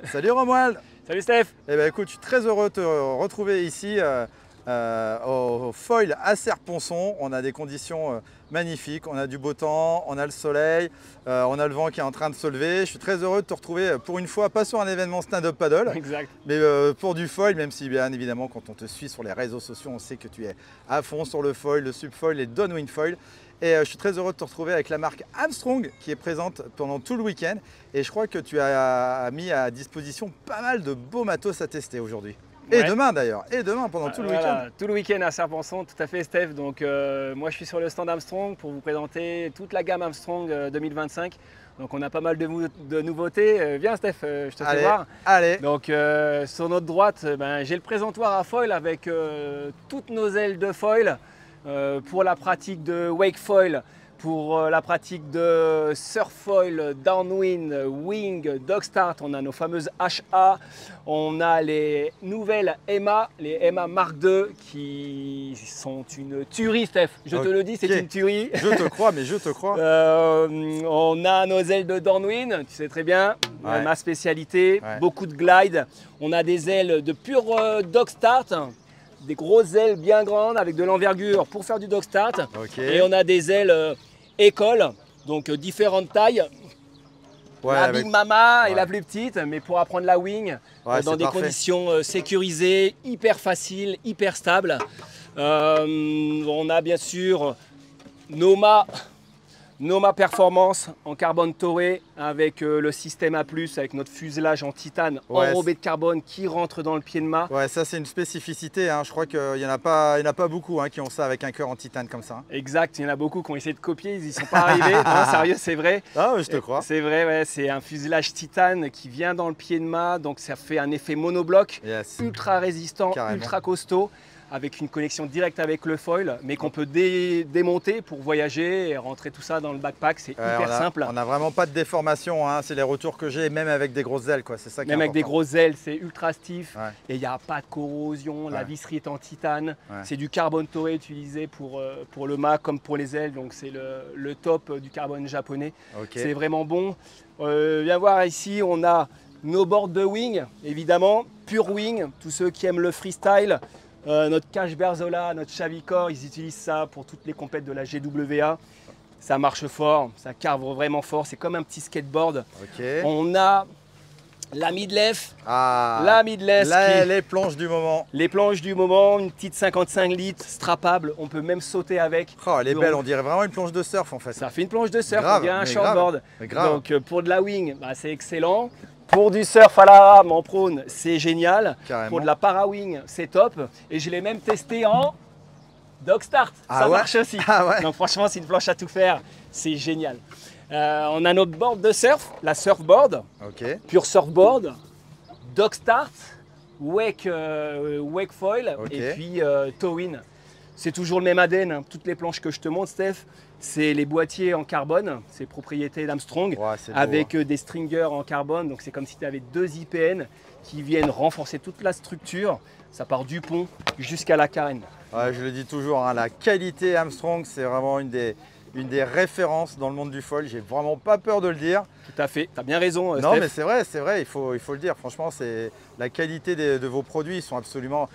Salut Romuald. Salut Steph. Eh ben écoute, je suis très heureux de te retrouver ici au foil à Serre-Ponçon. On a des conditions magnifiques, on a du beau temps, on a le soleil, on a le vent qui est en train de se lever. Je suis très heureux de te retrouver pour une fois, pas sur un événement stand-up paddle, Exact. mais pour du foil, même si bien évidemment quand on te suit sur les réseaux sociaux, on sait que tu es à fond sur le foil, le subfoil et le downwind foil. Et je suis très heureux de te retrouver avec la marque Armstrong qui est présente pendant tout le week-end. Et je crois que tu as mis à disposition pas mal de beaux matos à tester aujourd'hui. Et Ouais. demain d'ailleurs, et demain pendant tout le week-end. Tout le week-end à Serre-Ponçon, tout à fait Steph. Donc moi je suis sur le stand Armstrong pour vous présenter toute la gamme Armstrong 2025. Donc on a pas mal de nouveautés. Viens Steph, je te fais voir. Allez. Donc sur notre droite, j'ai le présentoir à foil avec toutes nos ailes de foil pour la pratique de wake foil, pour la pratique de surf foil, downwind, wing, dog start. On a nos fameuses HA, on a les nouvelles EMA, les EMA Mark II qui sont une tuerie Steph. Je te le dis, c'est une tuerie. Je te crois, mais je te crois. On a nos ailes de downwind, tu sais très bien, ma spécialité, beaucoup de glide. On a des ailes de pure dog start. Des grosses ailes bien grandes avec de l'envergure pour faire du dog start. Et on a des ailes école, donc différentes tailles. La Big Mama et la plus petite, mais pour apprendre la wing dans des conditions sécurisées, hyper faciles, hyper stables. On a bien sûr Noma Performance en carbone toré avec le système A+, avec notre fuselage en titane enrobé de carbone qui rentre dans le pied de mât. Ouais, ça c'est une spécificité, hein. Je crois qu'il n'y en a pas beaucoup qui ont ça avec un cœur en titane comme ça. Exact, il y en a beaucoup qui ont essayé de copier, ils n'y sont pas arrivés. Non, sérieux, c'est vrai. Ah oui, je te crois. C'est vrai, ouais, c'est un fuselage titane qui vient dans le pied de mât, donc ça fait un effet monobloc, ultra résistant, ultra costaud, avec une connexion directe avec le foil, mais qu'on peut démonter pour voyager et rentrer tout ça dans le backpack. C'est hyper simple. On n'a vraiment pas de déformation, hein. C'est les retours que j'ai, même avec des grosses ailes, c'est ça qui est important. Même avec des grosses ailes, c'est ultra stiff et il n'y a pas de corrosion. La visserie est en titane. C'est du carbone toré utilisé pour le mât comme pour les ailes, donc c'est le top du carbone japonais. C'est vraiment bon. Viens voir ici, on a nos boards de wing, évidemment, pure wing, tous ceux qui aiment le freestyle. Notre Cache Berzola, notre Chavicor, ils utilisent ça pour toutes les compètes de la GWA. Ça marche fort, ça carve vraiment fort, c'est comme un petit skateboard. On a la Midlef. La Midlef. Les planches du moment. Les planches du moment, une petite 55 litres, strappable, on peut même sauter avec. Oh, elle est belle, on dirait vraiment une planche de surf en fait. Ça fait une planche de surf, on dirait un shortboard. Donc pour de la wing, c'est excellent. Pour du surf à la rame en prône, c'est génial. Pour de la para-wing, c'est top. Et je l'ai même testé en dog start. Ça marche aussi. Donc franchement, c'est une planche à tout faire. C'est génial. On a notre board de surf, la surfboard. Pure surfboard, dog start, wake foil et puis tow-in. C'est toujours le même ADN, hein. Toutes les planches que je te montre, Steph, c'est les boîtiers en carbone, c'est propriété d'Armstrong, avec des stringers en carbone. Donc c'est comme si tu avais deux IPN qui viennent renforcer toute la structure. Ça part du pont jusqu'à la carène. Je le dis toujours, hein, la qualité Armstrong, c'est vraiment une des références dans le monde du foil. J'ai vraiment pas peur de le dire. Tout à fait, tu as bien raison, Non, Steph. mais c'est vrai, il faut le dire. Franchement, la qualité de vos produits, ils sont absolument...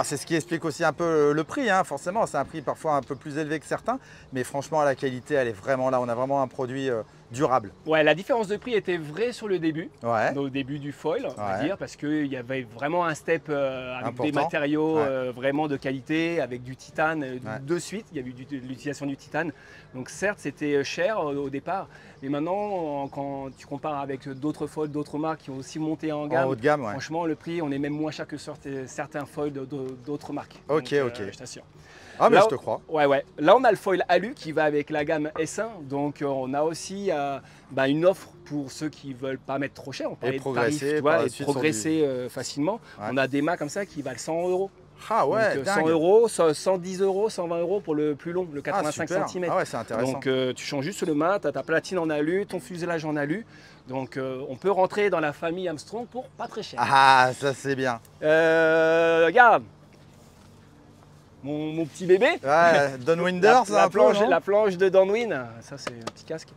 C'est ce qui explique aussi un peu le prix, hein, forcément. C'est un prix parfois un peu plus élevé que certains, mais franchement, la qualité, elle est vraiment là. On a vraiment un produit durable. Ouais, la différence de prix était vraie sur le début, au début du foil, on va dire, parce qu'il y avait vraiment un step avec des matériaux vraiment de qualité, avec du titane de suite. Il y a eu de l'utilisation du titane. Donc certes, c'était cher au départ, mais maintenant, quand tu compares avec d'autres foils, d'autres marques qui ont aussi monté en gamme, haut de gamme, franchement, le prix, on est même moins cher que sur certains foils d'autres marques. Ok. Je t'assure. Ah, mais là, je te crois. Là, on a le foil alu qui va avec la gamme S1. Donc, on a aussi une offre pour ceux qui ne veulent pas mettre trop cher. On parlait de tarifs, et progresser facilement. On a des mâts comme ça qui valent 100 €. Ah ouais, donc, 100 €, 110 €, 120 € pour le plus long, le 85 cm. Ah ouais, c'est intéressant. Donc, tu changes juste le mât, tu as ta platine en alu, ton fuselage en alu. Donc, on peut rentrer dans la famille Armstrong pour pas très cher. Ah, ça c'est bien. Regarde. mon petit bébé. Ouais, Downwinder, c'est un peu, la planche de Downwind. Ça, c'est un petit casque.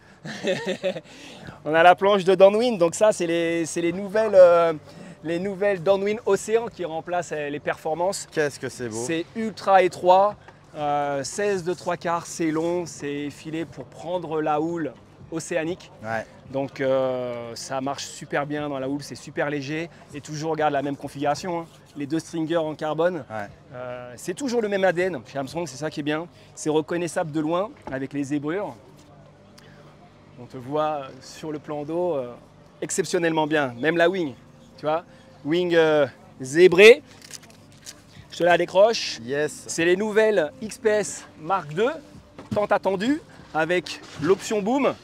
On a la planche de Downwind. Donc ça, c'est les nouvelles Downwind Océan qui remplacent les performances. Qu'est-ce que c'est beau. C'est ultra étroit. 16 de 3/4, c'est long. C'est filé pour prendre la houle océanique. Ouais. Donc ça marche super bien dans la houle, c'est super léger et toujours regarde la même configuration, hein. Les deux stringers en carbone, ouais. C'est toujours le même ADN chez Armstrong, c'est ça qui est bien. C'est reconnaissable de loin avec les zébrures. On te voit sur le plan d'eau exceptionnellement bien, même la wing, tu vois, wing zébrée. Je te la décroche. Yes. C'est les nouvelles XPS Mark II, tant attendues, avec l'option boom.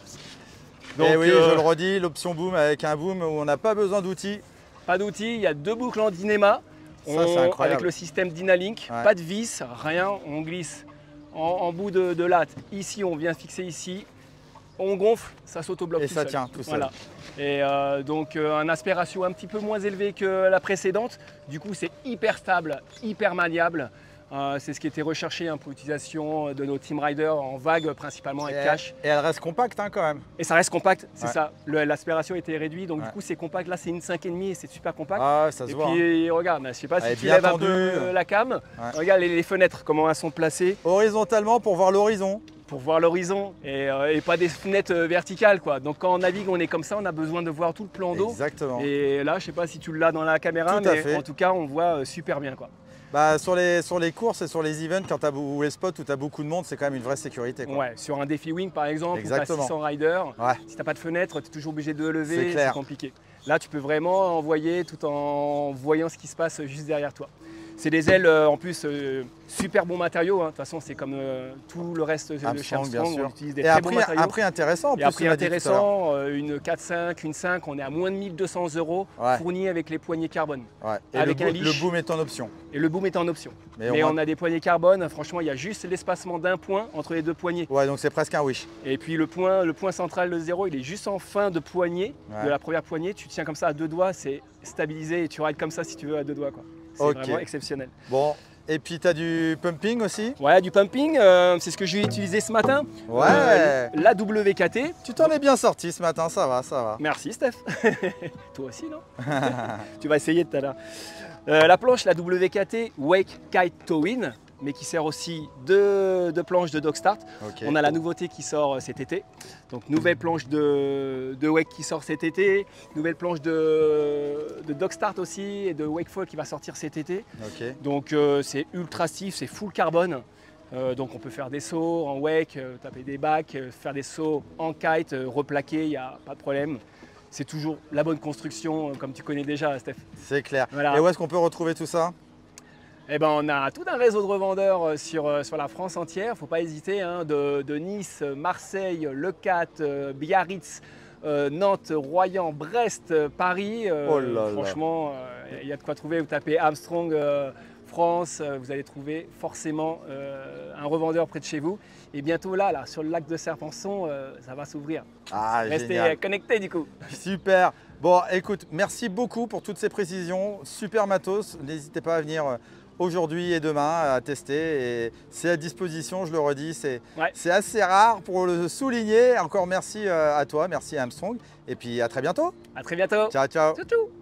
Donc, et oui, je le redis, l'option boom avec un boom où on n'a pas besoin d'outils. Pas d'outils, il y a 2 boucles en Dynema. Ça, c'est incroyable. Avec le système Dynalink, ouais. Pas de vis, rien, on glisse en bout de latte. Ici, on vient fixer ici, on gonfle, ça s'auto-bloque. Et ça tient tout seul. Voilà. Et donc un aspect ratio un petit peu moins élevé que la précédente. Du coup, c'est hyper stable, hyper maniable. C'est ce qui était recherché pour l'utilisation de nos Team Riders en vague, principalement avec cache. Et elle reste compacte hein, quand même. Et ça reste compact, c'est ouais. ça. L'aspiration était réduite, donc du coup c'est compact. Là c'est une 5,5 et c'est super compact. Ah, ça se voit. Et puis regarde, je sais pas si tu lèves un peu la cam. Ouais. Regarde les fenêtres, comment elles sont placées. Horizontalement pour voir l'horizon. Pour voir l'horizon et pas des fenêtres verticales quoi. Donc quand on navigue, on est comme ça, on a besoin de voir tout le plan d'eau. Exactement. Et là, je sais pas si tu l'as dans la caméra, mais en tout cas on voit super bien quoi. Bah, sur les courses et sur les events, ou les spots où tu as beaucoup de monde, c'est quand même une vraie sécurité. Quoi. Ouais, sur un défi wing par exemple, où tu as 600 riders, ouais. Si tu n'as pas de fenêtre, tu es toujours obligé de lever, c'est compliqué. Là, tu peux vraiment envoyer tout en voyant ce qui se passe juste derrière toi. C'est des ailes en plus super bons matériaux, hein. De toute façon c'est comme tout le reste de chez Armstrong, on utilise des très bons matériaux. Et un prix intéressant en plus. Et un prix intéressant, une 4.5, une 5, on est à moins de 1200 € fournis avec les poignées carbone. Ouais. Et avec le boom est en option. Et le boom est en option. Mais on a des poignées carbone, franchement il y a juste l'espacement d'un point entre les deux poignées. Ouais, donc c'est presque un wish. Et puis le point central de 0, il est juste en fin de poignée, de la première poignée, tu tiens comme ça à 2 doigts, c'est stabilisé et tu rides comme ça si tu veux à 2 doigts quoi. C'est vraiment exceptionnel. Bon, et puis tu as du pumping aussi? Ouais, du pumping, c'est ce que j'ai utilisé ce matin. Ouais. La WKT. Tu t'en es bien sorti ce matin, ça va, ça va. Merci Steph. Toi aussi, non? Tu vas essayer tout à l'heure. La planche, la WKT Wake Kite Towin, mais qui sert aussi de planche de dog start. Okay. On a la nouveauté qui sort cet été. Donc nouvelle planche de wake qui sort cet été, nouvelle planche de dog start aussi et de wakefall qui va sortir cet été. Okay. Donc c'est ultra stiff, c'est full carbone. Donc on peut faire des sauts en wake, taper des bacs, faire des sauts en kite, replaquer, il n'y a pas de problème. C'est toujours la bonne construction comme tu connais déjà Steph. C'est clair. Voilà. Et où est-ce qu'on peut retrouver tout ça? Eh ben, on a tout un réseau de revendeurs sur la France entière, il ne faut pas hésiter, hein, de Nice, Marseille, Leucate, Biarritz, Nantes, Royan, Brest, Paris. Franchement, il y a de quoi trouver. Vous tapez Armstrong France, vous allez trouver forcément un revendeur près de chez vous. Et bientôt là sur le lac de Serpenson, ça va s'ouvrir. Ah, restez connectés du coup. Super. Bon, écoute, merci beaucoup pour toutes ces précisions. Super matos. N'hésitez pas à venir aujourd'hui et demain à tester. Et c'est à disposition, je le redis. C'est assez rare pour le souligner. Encore merci à toi, merci à Armstrong. Et puis à très bientôt. À très bientôt. Ciao, ciao. Ciao, ciao.